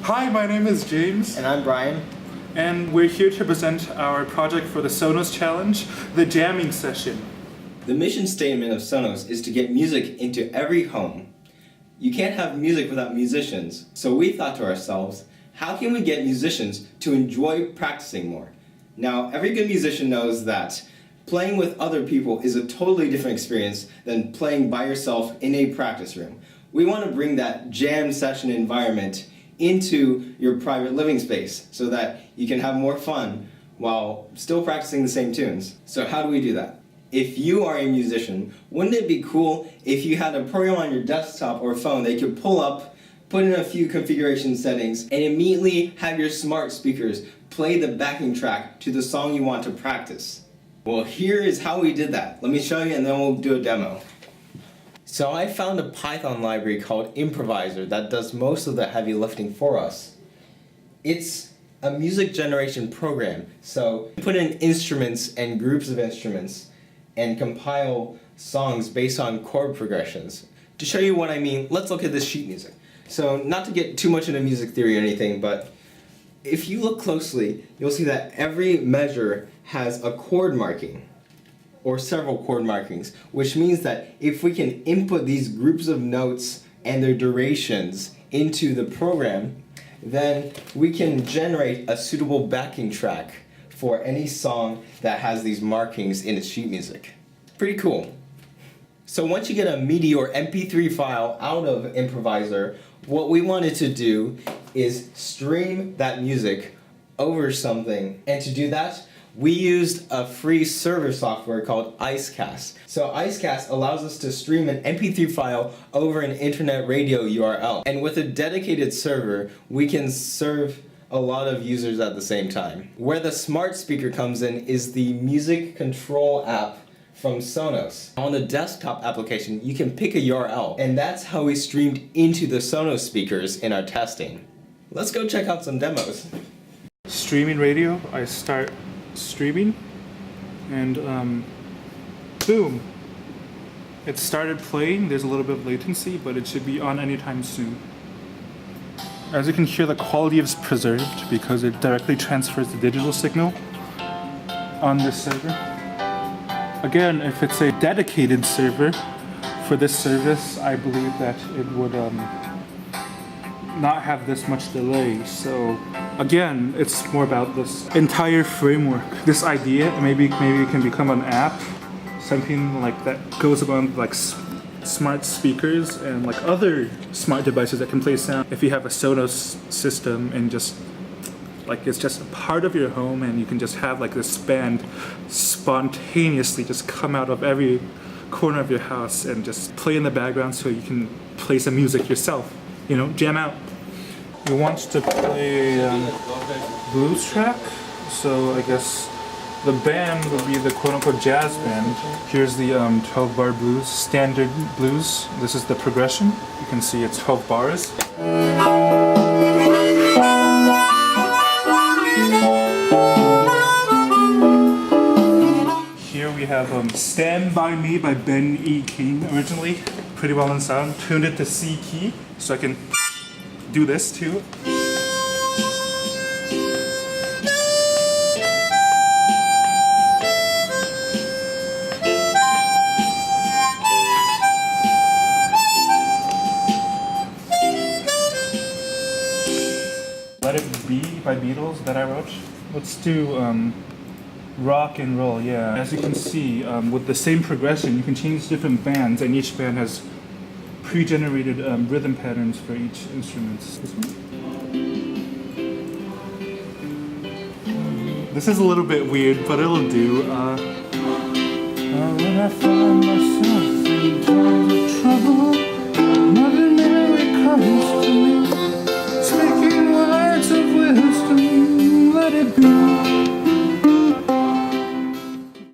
Hi, my name is James. And I'm Brian. And we're here to present our project for the Sonos Challenge, the jamming session. The mission statement of Sonos is to get music into every home. You can't have music without musicians, so we thought to ourselves, how can we get musicians to enjoy practicing more? Now, every good musician knows that playing with other people is a totally different experience than playing by yourself in a practice room. We want to bring that jam session environment into your private living space so that you can have more fun while still practicing the same tunes. So how do we do that? If you are a musician, wouldn't it be cool if you had a program on your desktop or phone that you could pull up, put in a few configuration settings, and immediately have your smart speakers play the backing track to the song you want to practice? Well, here is how we did that. Let me show you and then we'll do a demo. So I found a Python library called Improviser that does most of the heavy lifting for us. It's a music generation program, so put in instruments and groups of instruments and compile songs based on chord progressions. To show you what I mean, let's look at this sheet music. So not to get too much into music theory or anything, but if you look closely, you'll see that every measure has a chord marking, or several chord markings, which means that if we can input these groups of notes and their durations into the program, then we can generate a suitable backing track for any song that has these markings in its sheet music. Pretty cool. So once you get a MIDI or MP3 file out of Improviser, what we wanted to do is stream that music over something, and to do that, we used a free server software called IceCast. So IceCast allows us to stream an MP3 file over an internet radio URL. And with a dedicated server, we can serve a lot of users at the same time. Where the smart speaker comes in is the music control app from Sonos. On the desktop application, you can pick a URL, and that's how we streamed into the Sonos speakers in our testing. Let's go check out some demos. Streaming radio, I start streaming, and boom, it started playing. There's a little bit of latency, but it should be on anytime soon. As you can hear, the quality is preserved because it directly transfers the digital signal on this server. Again, if it's a dedicated server for this service, I believe that it would not have this much delay. So again, it's more about this entire framework, this idea. Maybe it can become an app, something like that goes along like smart speakers and like other smart devices that can play sound. If you have a Sonos system and just like it's just a part of your home, and you can just have like this band spontaneously just come out of every corner of your house and just play in the background so you can play some music yourself, you know, jam out. We want to play blues track, so I guess the band would be the quote-unquote jazz band. Here's the 12-bar blues, standard blues. This is the progression. You can see it's 12 bars. Here we have Stand By Me by Ben E. King, originally pretty well in sound. Tuned it to C key, so I can do this too. Let It Be by Beatles that I wrote. Let's do rock and roll, yeah. As you can see, with the same progression, you can change different bands, and each band has pre-generated rhythm patterns for each instrument. This one? This is a little bit weird, but it'll do. When I find myself in times